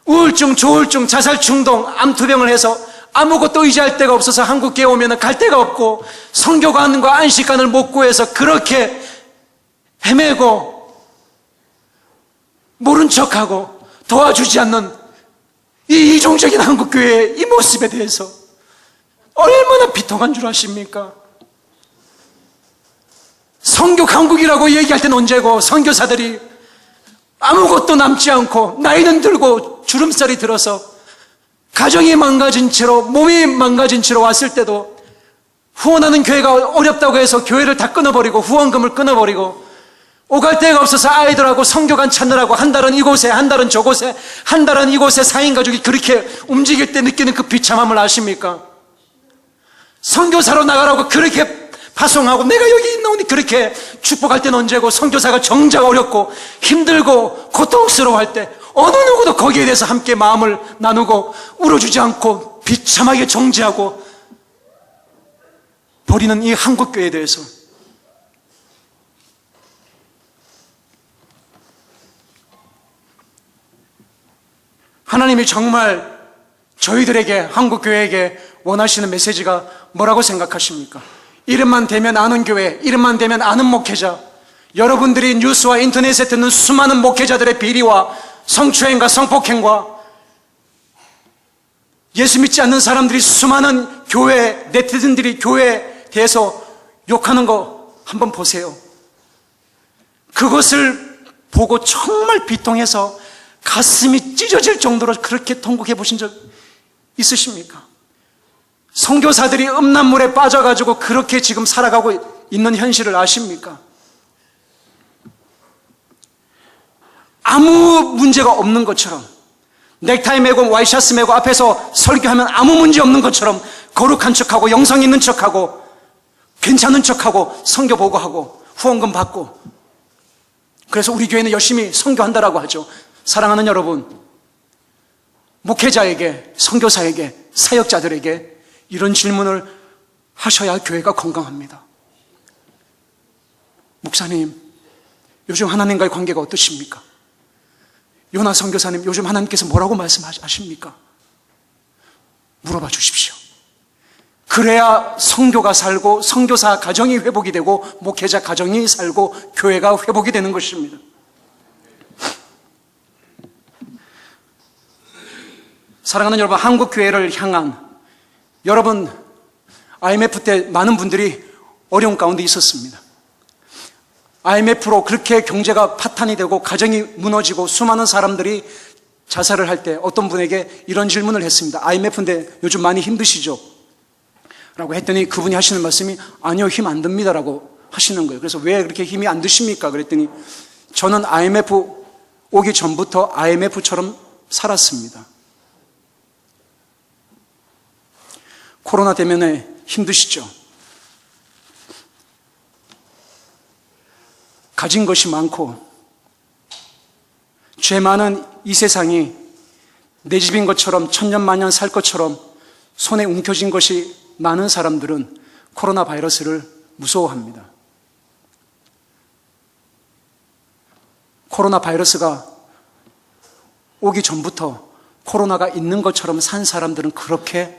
우울증, 조울증, 자살충동, 암투병을 해서 아무것도 의지할 데가 없어서 한국교회 오면 갈 데가 없고 선교관과 안식관을 못 구해서 그렇게 헤매고 모른 척하고 도와주지 않는 이 이종적인 한국교회의 이 모습에 대해서 얼마나 비통한 줄 아십니까? 선교 강국이라고 얘기할 때는 언제고, 선교사들이 아무것도 남지 않고 나이는 들고 주름살이 들어서 가정이 망가진 채로, 몸이 망가진 채로 왔을 때도 후원하는 교회가 어렵다고 해서 교회를 다 끊어버리고 후원금을 끊어버리고 오갈 데가 없어서 아이들하고 선교관 찾느라고 한 달은 이곳에, 한 달은 저곳에, 한 달은 이곳에 4인 가족이 그렇게 움직일 때 느끼는 그 비참함을 아십니까? 선교사로 나가라고 그렇게 파송하고 내가 여기 있나오니 그렇게 축복할 때는 언제고, 선교사가 정작 어렵고 힘들고 고통스러워할 때 어느 누구도 거기에 대해서 함께 마음을 나누고 울어주지 않고 비참하게 정죄하고 버리는 이 한국교회에 대해서 하나님이 정말 저희들에게, 한국교회에게 원하시는 메시지가 뭐라고 생각하십니까? 이름만 대면 아는 교회, 이름만 대면 아는 목회자, 여러분들이 뉴스와 인터넷에 듣는 수많은 목회자들의 비리와 성추행과 성폭행과 예수 믿지 않는 사람들이 수많은 교회, 네티즌들이 교회에 대해서 욕하는 거 한번 보세요. 그것을 보고 정말 비통해서 가슴이 찢어질 정도로 그렇게 통곡해 보신 적 있으십니까? 선교사들이 음란물에 빠져가지고 그렇게 지금 살아가고 있는 현실을 아십니까? 아무 문제가 없는 것처럼, 넥타이 매고 와이셔츠 매고 앞에서 설교하면 아무 문제 없는 것처럼 거룩한 척하고 영성 있는 척하고 괜찮은 척하고 선교 보고하고 후원금 받고, 그래서 우리 교회는 열심히 선교한다라고 하죠. 사랑하는 여러분, 목회자에게, 선교사에게, 사역자들에게 이런 질문을 하셔야 교회가 건강합니다. 목사님, 요즘 하나님과의 관계가 어떠십니까? 요나 선교사님, 요즘 하나님께서 뭐라고 말씀하십니까? 물어봐 주십시오. 그래야 선교가 살고 선교사 가정이 회복이 되고 목회자 가정이 살고 교회가 회복이 되는 것입니다. 사랑하는 여러분, 한국 교회를 향한, 여러분 IMF 때 많은 분들이 어려운 가운데 있었습니다. IMF로 그렇게 경제가 파탄이 되고 가정이 무너지고 수많은 사람들이 자살을 할 때 어떤 분에게 이런 질문을 했습니다. IMF인데 요즘 많이 힘드시죠? 라고 했더니 그분이 하시는 말씀이 아니요, 힘 안 듭니다 라고 하시는 거예요. 그래서 왜 그렇게 힘이 안 드십니까? 그랬더니 저는 IMF 오기 전부터 IMF처럼 살았습니다. 코로나 때문에 힘드시죠? 가진 것이 많고 죄 많은 이 세상이 내 집인 것처럼 천년만년 살 것처럼 손에 움켜쥔 것이 많은 사람들은 코로나 바이러스를 무서워합니다. 코로나 바이러스가 오기 전부터 코로나가 있는 것처럼 산 사람들은 그렇게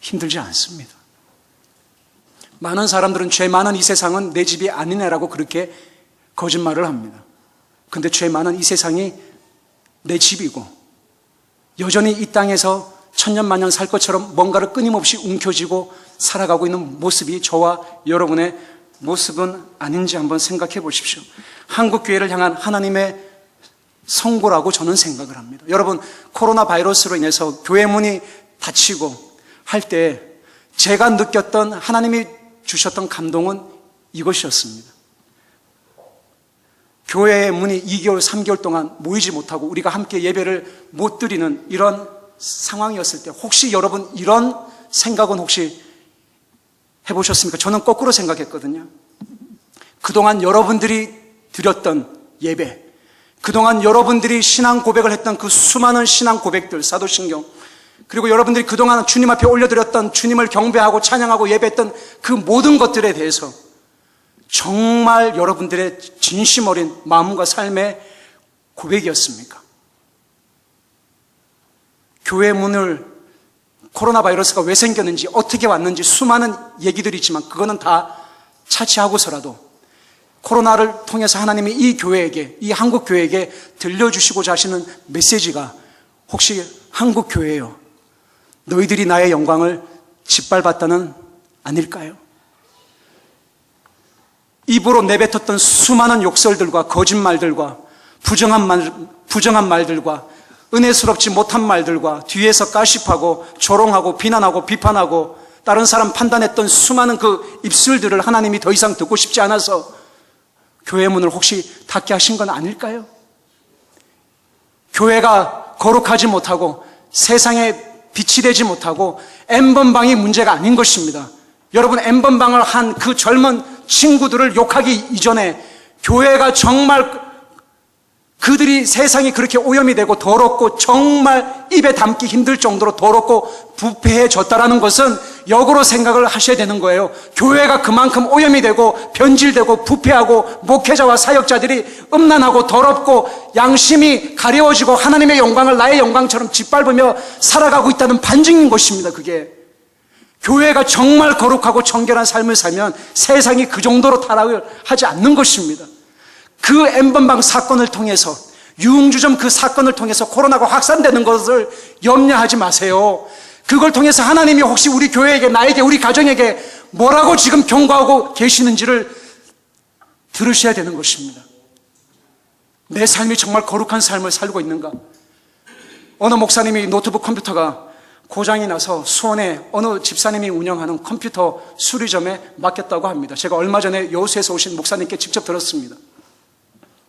힘들지 않습니다. 많은 사람들은 죄 많은 이 세상은 내 집이 아니네라고 그렇게 거짓말을 합니다. 근데 죄 많은 이 세상이 내 집이고 여전히 이 땅에서 천년만년 살 것처럼 뭔가를 끊임없이 움켜쥐고 살아가고 있는 모습이 저와 여러분의 모습은 아닌지 한번 생각해 보십시오. 한국 교회를 향한 하나님의 선고라고 저는 생각을 합니다. 여러분, 코로나 바이러스로 인해서 교회 문이 닫히고 할 때 제가 느꼈던 하나님이 주셨던 감동은 이것이었습니다. 교회의 문이 2개월, 3개월 동안 모이지 못하고 우리가 함께 예배를 못 드리는 이런 상황이었을 때 혹시 여러분 이런 생각은 혹시 해보셨습니까? 저는 거꾸로 생각했거든요. 그동안 여러분들이 드렸던 예배, 그동안 여러분들이 신앙 고백을 했던 그 수많은 신앙 고백들, 사도신경, 그리고 여러분들이 그동안 주님 앞에 올려드렸던, 주님을 경배하고 찬양하고 예배했던 그 모든 것들에 대해서 정말 여러분들의 진심 어린 마음과 삶의 고백이었습니까? 교회 문을 코로나 바이러스가 왜 생겼는지, 어떻게 왔는지 수많은 얘기들이 있지만 그거는 다 차치하고서라도 코로나를 통해서 하나님이 이 교회에게, 이 한국 교회에게 들려주시고자 하시는 메시지가 혹시 한국 교회요, 너희들이 나의 영광을 짓밟았다는 아닐까요? 입으로 내뱉었던 수많은 욕설들과 거짓말들과 부정한 말들과 은혜스럽지 못한 말들과 뒤에서 가십하고 조롱하고 비난하고 비판하고 다른 사람 판단했던 수많은 그 입술들을 하나님이 더 이상 듣고 싶지 않아서 교회 문을 혹시 닫게 하신 건 아닐까요? 교회가 거룩하지 못하고 세상에 빛이 되지 못하고 N번방이 문제가 아닌 것입니다. 여러분, N번방을 한 그 젊은 친구들을 욕하기 이전에 교회가 정말 그들이 세상이 그렇게 오염이 되고 더럽고 정말 입에 담기 힘들 정도로 더럽고 부패해졌다라는 것은 역으로 생각을 하셔야 되는 거예요. 교회가 그만큼 오염이 되고 변질되고 부패하고 목회자와 사역자들이 음란하고 더럽고 양심이 가려워지고 하나님의 영광을 나의 영광처럼 짓밟으며 살아가고 있다는 반증인 것입니다. 그게 교회가 정말 거룩하고 정결한 삶을 살면 세상이 그 정도로 타락을 하지 않는 것입니다. 그 N번방 사건을 통해서, 유흥주점 그 사건을 통해서 코로나가 확산되는 것을 염려하지 마세요. 그걸 통해서 하나님이 혹시 우리 교회에게, 나에게, 우리 가정에게 뭐라고 지금 경고하고 계시는지를 들으셔야 되는 것입니다. 내 삶이 정말 거룩한 삶을 살고 있는가? 어느 목사님이 노트북 컴퓨터가 고장이 나서 수원에 어느 집사님이 운영하는 컴퓨터 수리점에 맡겼다고 합니다. 제가 얼마 전에 여수에서 오신 목사님께 직접 들었습니다.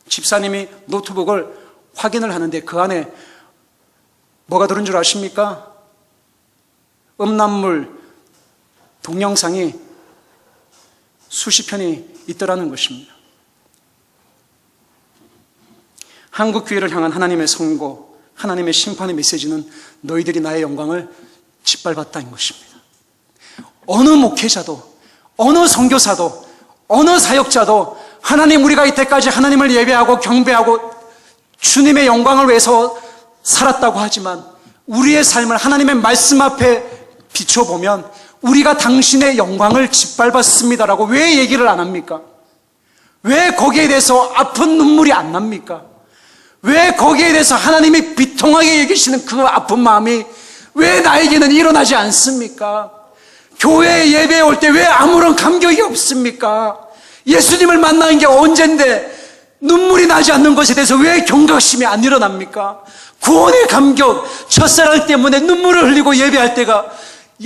집사님이 노트북을 확인을 하는데 그 안에 뭐가 들은 줄 아십니까? 음란물 동영상이 수십 편이 있더라는 것입니다. 한국교회를 향한 하나님의 선고, 하나님의 심판의 메시지는 너희들이 나의 영광을 짓밟았다는 것입니다. 어느 목회자도, 어느 선교사도, 어느 사역자도 하나님, 우리가 이때까지 하나님을 예배하고 경배하고 주님의 영광을 위해서 살았다고 하지만 우리의 삶을 하나님의 말씀 앞에 비춰보면 우리가 당신의 영광을 짓밟았습니다라고 왜 얘기를 안 합니까? 왜 거기에 대해서 아픈 눈물이 안 납니까? 왜 거기에 대해서 하나님이 비통하게 여기시는 그 아픈 마음이 왜 나에게는 일어나지 않습니까? 교회에 예배에 올 때 왜 아무런 감격이 없습니까? 예수님을 만나는 게 언젠데 눈물이 나지 않는 것에 대해서 왜 경각심이 안 일어납니까? 구원의 감격, 첫사랑 때문에 눈물을 흘리고 예배할 때가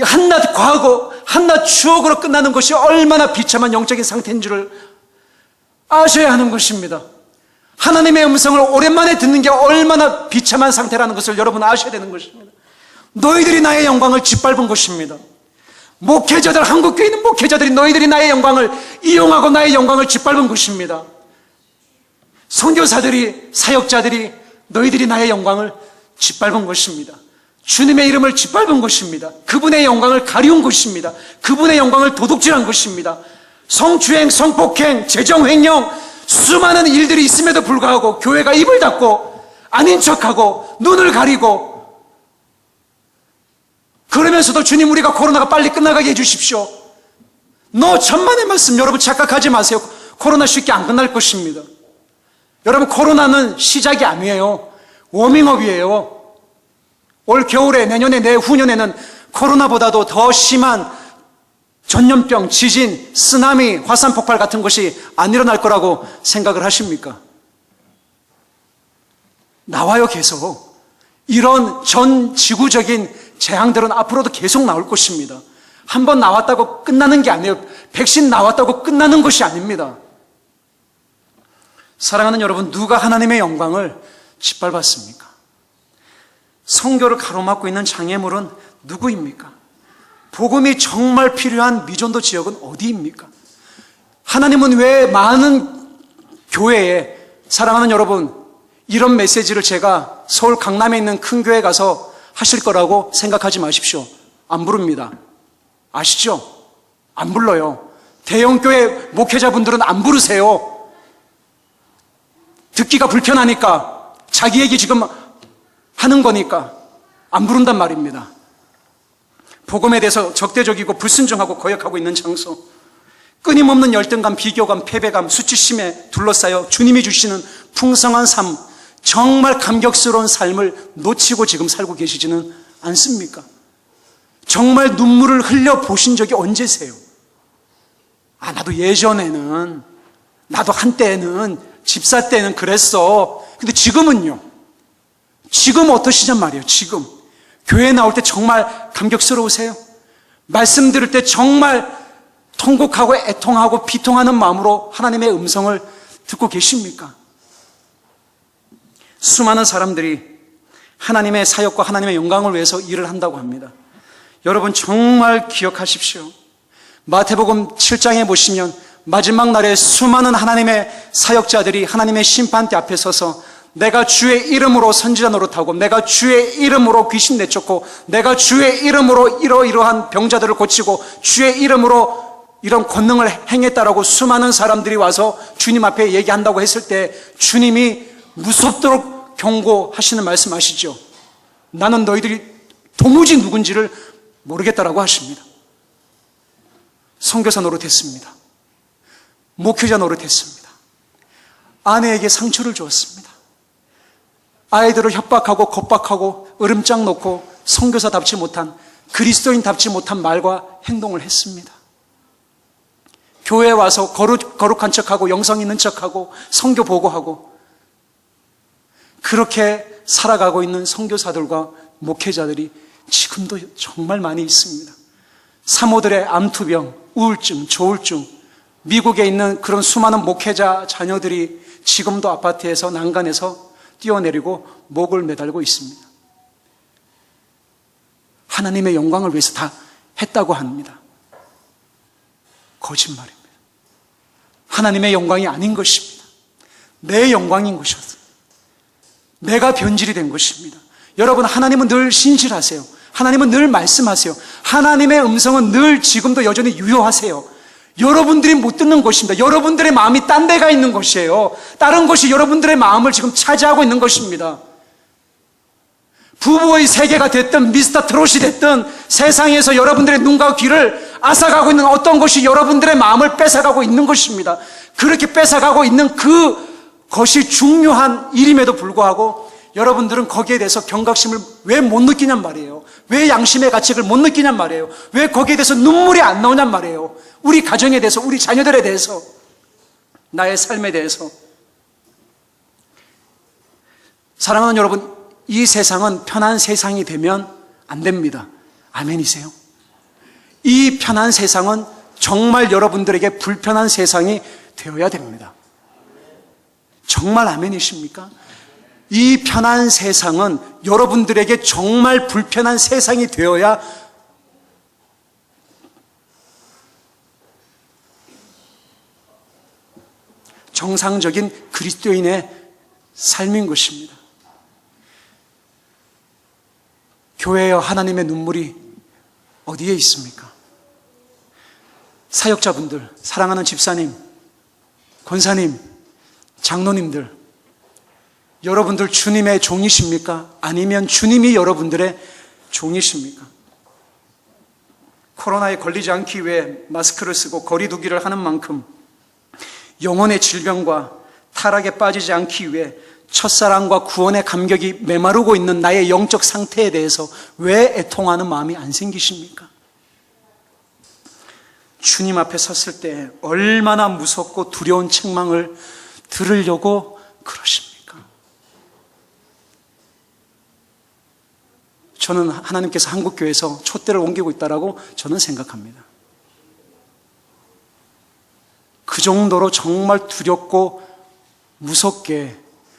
한낱 과거, 한낱 추억으로 끝나는 것이 얼마나 비참한 영적인 상태인 줄을 아셔야 하는 것입니다. 하나님의 음성을 오랜만에 듣는 게 얼마나 비참한 상태라는 것을 여러분 아셔야 되는 것입니다. 너희들이 나의 영광을 짓밟은 것입니다. 목회자들, 한국교회 있는 목회자들이 너희들이 나의 영광을 이용하고 나의 영광을 짓밟은 것입니다. 선교사들이, 사역자들이 너희들이 나의 영광을 짓밟은 것입니다. 주님의 이름을 짓밟은 것입니다. 그분의 영광을 가리운 것입니다. 그분의 영광을 도둑질한 것입니다. 성추행, 성폭행, 재정횡령, 수많은 일들이 있음에도 불구하고 교회가 입을 닫고 아닌 척하고 눈을 가리고, 그러면서도 주님, 우리가 코로나가 빨리 끝나가게 해주십시오. 천만의 말씀. 여러분 착각하지 마세요. 코로나 쉽게 안 끝날 것입니다. 여러분, 코로나는 시작이 아니에요. 워밍업이에요. 올 겨울에, 내년에, 내후년에는 코로나보다도 더 심한 전염병, 지진, 쓰나미, 화산 폭발 같은 것이 안 일어날 거라고 생각을 하십니까? 나와요, 계속. 이런 전 지구적인 재앙들은 앞으로도 계속 나올 것입니다. 한번 나왔다고 끝나는 게 아니에요. 백신 나왔다고 끝나는 것이 아닙니다. 사랑하는 여러분, 누가 하나님의 영광을 짓밟았습니까? 성교를 가로막고 있는 장애물은 누구입니까? 복음이 정말 필요한 미전도 지역은 어디입니까? 하나님은 왜 많은 교회에, 사랑하는 여러분, 이런 메시지를 제가 서울 강남에 있는 큰 교회에 가서 하실 거라고 생각하지 마십시오. 안 부릅니다. 아시죠? 안 불러요. 대형교회 목회자분들은 안 부르세요. 듣기가 불편하니까, 자기 얘기 지금 하는 거니까 안 부른단 말입니다. 복음에 대해서 적대적이고 불순종하고 거역하고 있는 장소, 끊임없는 열등감, 비교감, 패배감, 수치심에 둘러싸여 주님이 주시는 풍성한 삶, 정말 감격스러운 삶을 놓치고 지금 살고 계시지는 않습니까? 정말 눈물을 흘려 보신 적이 언제세요? 나도 예전에는, 나도 한때는, 집사 때는 그랬어. 근데 지금은요? 지금 어떠시냔 말이에요. 지금 교회에 나올 때 정말 감격스러우세요? 말씀 들을 때 정말 통곡하고 애통하고 비통하는 마음으로 하나님의 음성을 듣고 계십니까? 수많은 사람들이 하나님의 사역과 하나님의 영광을 위해서 일을 한다고 합니다. 여러분 정말 기억하십시오. 마태복음 7장에 보시면 마지막 날에 수많은 하나님의 사역자들이 하나님의 심판대 앞에 서서 내가 주의 이름으로 선지자 노릇하고, 내가 주의 이름으로 귀신 내쫓고, 내가 주의 이름으로 이러이러한 병자들을 고치고, 주의 이름으로 이런 권능을 행했다라고 수많은 사람들이 와서 주님 앞에 얘기한다고 했을 때 주님이 무섭도록 경고하시는 말씀 아시죠? 나는 너희들이 도무지 누군지를 모르겠다라고 하십니다. 선교사 노릇했습니다. 목회자 노릇했습니다. 아내에게 상처를 주었습니다. 아이들을 협박하고 겁박하고 으름장 놓고 선교사답지 못한, 그리스도인답지 못한 말과 행동을 했습니다. 교회에 와서 거룩한 척하고 영성 있는 척하고 선교 보고하고 그렇게 살아가고 있는 선교사들과 목회자들이 지금도 정말 많이 있습니다. 사모들의 암투병, 우울증, 조울증, 미국에 있는 그런 수많은 목회자 자녀들이 지금도 아파트에서 난간에서 뛰어내리고 목을 매달고 있습니다. 하나님의 영광을 위해서 다 했다고 합니다. 거짓말입니다. 하나님의 영광이 아닌 것입니다. 내 영광인 것이었어요. 내가 변질이 된 것입니다. 여러분, 하나님은 늘 신실하세요. 하나님은 늘 말씀하세요. 하나님의 음성은 늘 지금도 여전히 유효하세요. 여러분들이 못 듣는 것입니다. 여러분들의 마음이 딴 데가 있는 것이에요. 다른 것이 여러분들의 마음을 지금 차지하고 있는 것입니다. 부부의 세계가 됐든 미스터 트롯이 됐든 세상에서 여러분들의 눈과 귀를 앗아가고 있는 어떤 것이 여러분들의 마음을 뺏어가고 있는 것입니다. 그렇게 뺏어가고 있는 그것이 중요한 일임에도 불구하고 여러분들은 거기에 대해서 경각심을 왜 못 느끼냔 말이에요. 왜 양심의 가책을 못 느끼냔 말이에요. 왜 거기에 대해서 눈물이 안 나오냔 말이에요. 우리 가정에 대해서, 우리 자녀들에 대해서, 나의 삶에 대해서. 사랑하는 여러분, 이 세상은 편한 세상이 되면 안 됩니다. 아멘이세요? 이 편한 세상은 정말 여러분들에게 불편한 세상이 되어야 됩니다. 정말 아멘이십니까? 이 편한 세상은 여러분들에게 정말 불편한 세상이 되어야 정상적인 그리스도인의 삶인 것입니다. 교회여, 하나님의 눈물이 어디에 있습니까? 사역자분들, 사랑하는 집사님, 권사님, 장로님들, 여러분들 주님의 종이십니까? 아니면 주님이 여러분들의 종이십니까? 코로나에 걸리지 않기 위해 마스크를 쓰고 거리 두기를 하는 만큼 영혼의 질병과 타락에 빠지지 않기 위해 첫사랑과 구원의 감격이 메마르고 있는 나의 영적 상태에 대해서 왜 애통하는 마음이 안 생기십니까? 주님 앞에 섰을 때 얼마나 무섭고 두려운 책망을 들으려고 그러십니까? 저는 하나님께서 한국교회에서 촛대를 옮기고 있다고 저는 생각합니다. 그 정도로 정말 두렵고 무섭게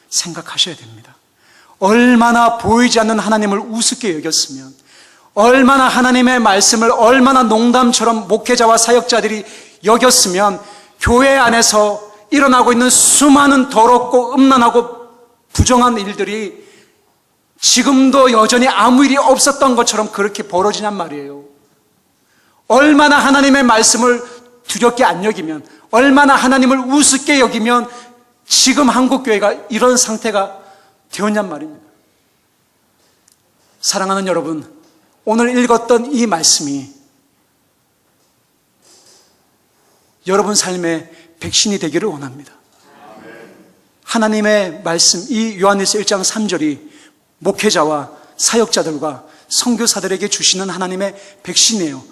생각하셔야 됩니다. 얼마나 보이지 않는 하나님을 우습게 여겼으면, 얼마나 하나님의 말씀을 얼마나 농담처럼 목회자와 사역자들이 여겼으면 교회 안에서 일어나고 있는 수많은 더럽고 음란하고 부정한 일들이 지금도 여전히 아무 일이 없었던 것처럼 그렇게 벌어지냔 말이에요. 얼마나 하나님의 말씀을 두렵게 안 여기면, 얼마나 하나님을 우습게 여기면 지금 한국교회가 이런 상태가 되었냔 말입니다. 사랑하는 여러분, 오늘 읽었던 이 말씀이 여러분 삶의 백신이 되기를 원합니다. 하나님의 말씀, 이 요한일서 1장 3절이 목회자와 사역자들과 선교사들에게 주시는 하나님의 백신이에요.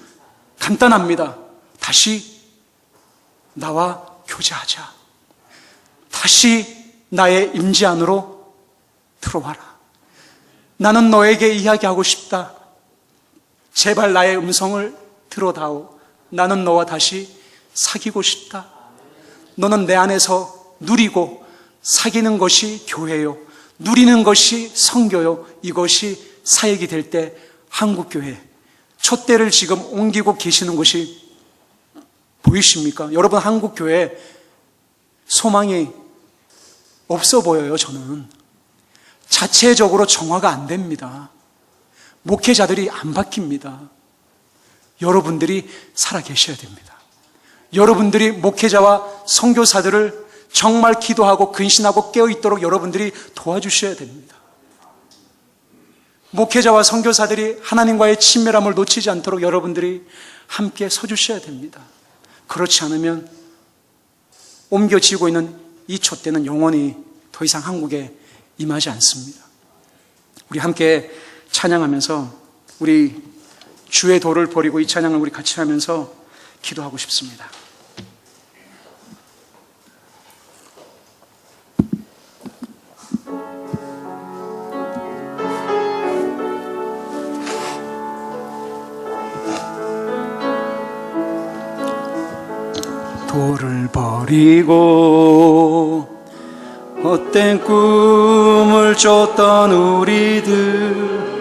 간단합니다. 다시 나와 교제하자. 다시 나의 임재 안으로 들어와라. 나는 너에게 이야기하고 싶다. 제발 나의 음성을 들어다오. 나는 너와 다시 사귀고 싶다. 너는 내 안에서 누리고 사귀는 것이 교회요, 누리는 것이 선교요, 이것이 사역이 될 때 한국교회 촛대를 지금 옮기고 계시는 것이 보이십니까? 여러분, 한국교회 소망이 없어 보여요. 저는 자체적으로 정화가 안 됩니다. 목회자들이 안 바뀝니다. 여러분들이 살아계셔야 됩니다. 여러분들이 목회자와 선교사들을 정말 기도하고 근신하고 깨어있도록 여러분들이 도와주셔야 됩니다. 목회자와 선교사들이 하나님과의 친밀함을 놓치지 않도록 여러분들이 함께 서주셔야 됩니다. 그렇지 않으면 옮겨지고 있는 이 촛대는 영원히 더 이상 한국에 임하지 않습니다. 우리 함께 찬양하면서 우리 주의 도를 버리고 이 찬양을 우리 같이 하면서 기도하고 싶습니다. 도를 버리고 헛된 꿈을 쫓던 우리들,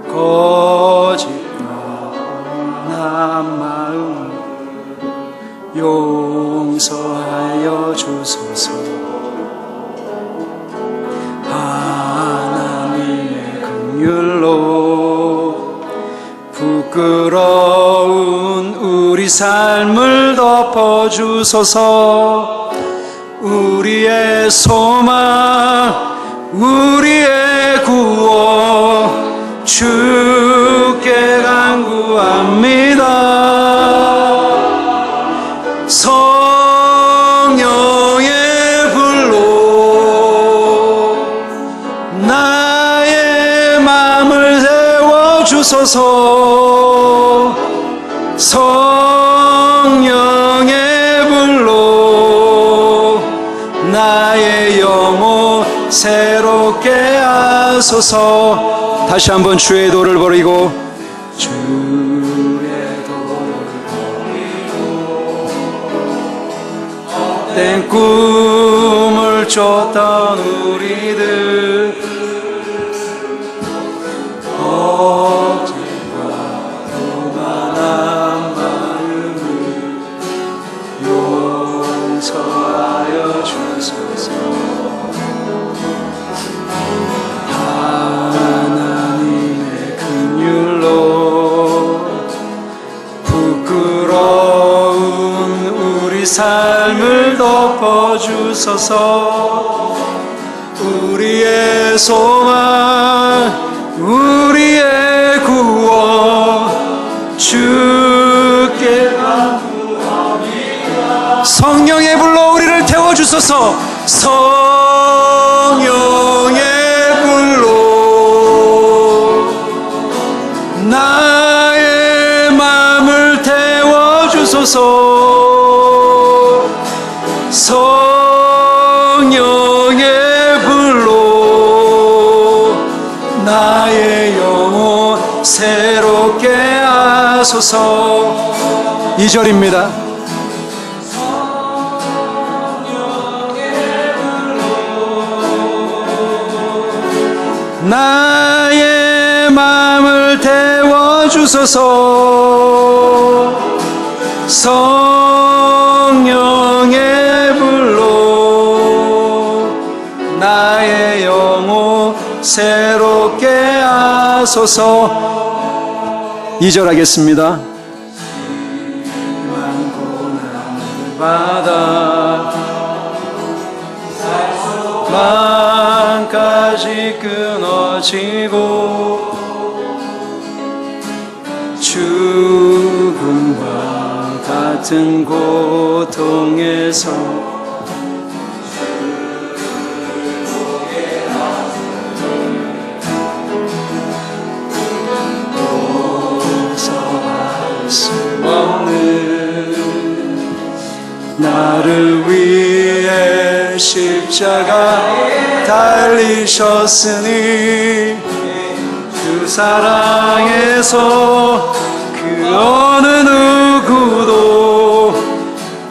거짓과 험한 마음 용서하여 주소서. 하나님의 긍휼로 부끄러운 우리 삶을 덮어주소서. 우리의 소망, 우리의 구원 주께 간구합니다. 성령의 불로 나의 마음을 세워주소서. 성령의 불로 나의 영혼 새롭게 하소서. 다시 한번 주의 도를 버리고 주의 도를 버리고 헛된 꿈을 쫓던 우리들, 거짓과 교만한 마음을 용서하여 주소서. 하나님의 긍휼로 부끄러운 우리 삶을 덮어주소서. 우리의 소망, 우리의 구원 주께 간구합니다. 성령의 불로 우리를 태워주소서. 성령의 불로 나의 마음을 태워주소서. 성령의 불로 나의 영혼 새롭게 하소서. 2절입니다. 나의 마음을 태워주소서. 성령의 불로 나의 영혼 새롭게 하소서. 2절 하겠습니다. 심한 고난을 받아 마음까지 끊어지고 죽음과 같은 고통에서 용서할 수 없는 나를 위해 십자가에 달리셨으니 그 사랑에서 그 어느 누구도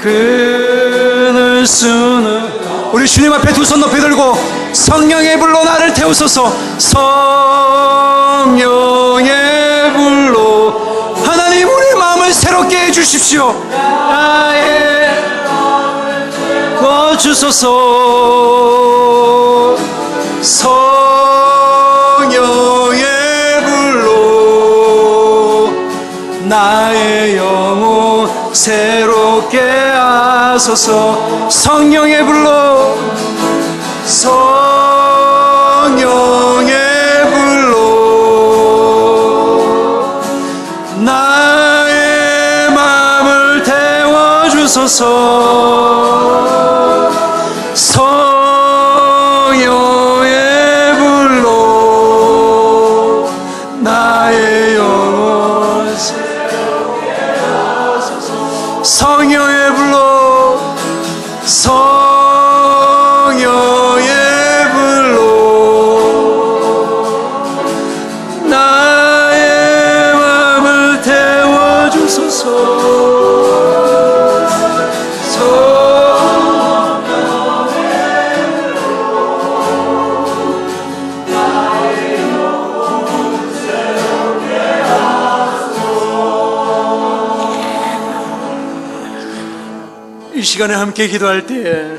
끊을 수는. 우리 주님 앞에 두 손 높이 들고 성령의 불로 나를 태우소서. 성령의 불로 하나님 우리의 마음을 새롭게 해주십시오. 나의 마음을 태워주소서. 성령의 불로 나의 영혼 새롭게 하소서. 성령의 불로, 성령의 불로 나의 마음을 태워주소서. 성령의 불로 나의 영혼 새롭게 하소서. 성령의 불로, 성령의 불로 나의 마음을 태워주소서. 이 시간에 함께 기도할 때에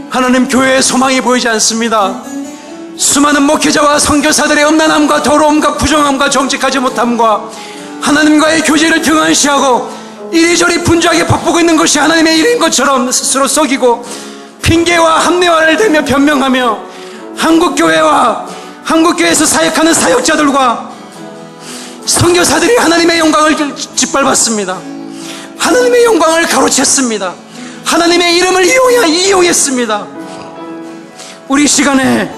하나님, 교회의 소망이 보이지 않습니다. 수많은 목회자와 선교사들의 음란함과 더러움과 부정함과 정직하지 못함과 하나님과의 교제를 등한시하고 이리저리 분주하게 바쁘고 있는 것이 하나님의 일인 것처럼 스스로 속이고 핑계와 합리화를 대며 변명하며 한국교회와 한국교회에서 사역하는 사역자들과 선교사들이 하나님의 영광을 짓밟았습니다. 하나님의 영광을 가로챘습니다. 하나님의 이름을 이용했습니다. 우리 시간에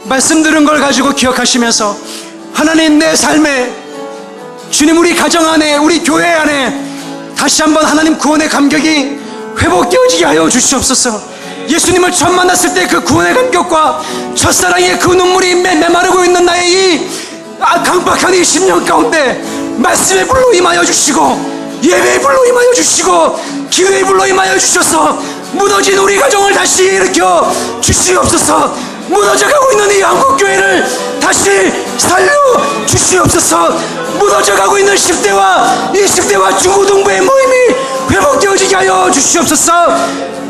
말씀 들은 걸 가지고 기억하시면서 하나님, 내 삶에 주님, 우리 가정 안에, 우리 교회 안에 다시 한번 하나님 구원의 감격이 회복되어지게 하여 주시옵소서. 예수님을 처음 만났을 때 그 구원의 감격과 첫사랑의 그 눈물이 메마르고 있는 나의 이 강박한 이 10년 가운데 말씀의 불로 임하여 주시고 예배의 불로 임하여 주시고 기도의 불로 임하여 주셔서 무너진 우리 가정을 다시 일으켜 주시옵소서. 무너져가고 있는 이 한국교회를 다시 살려 주시옵소서. 무너져가고 있는 10대와 20대와 중고등부의 모임이 회복되어지게 하여 주시옵소서.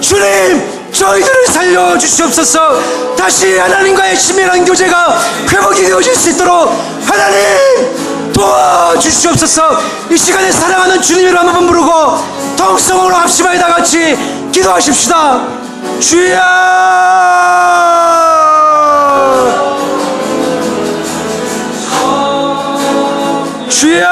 주님, 저희들을 살려 주시옵소서. 다시 하나님과의 친밀한 교제가 회복이 되어질 수 있도록 하나님 도와주시옵소서. 이 시간에 사랑하는 주님을 한번 부르고 통성으로 합심하여 다 같이 기도하십시다. 주여, 주여,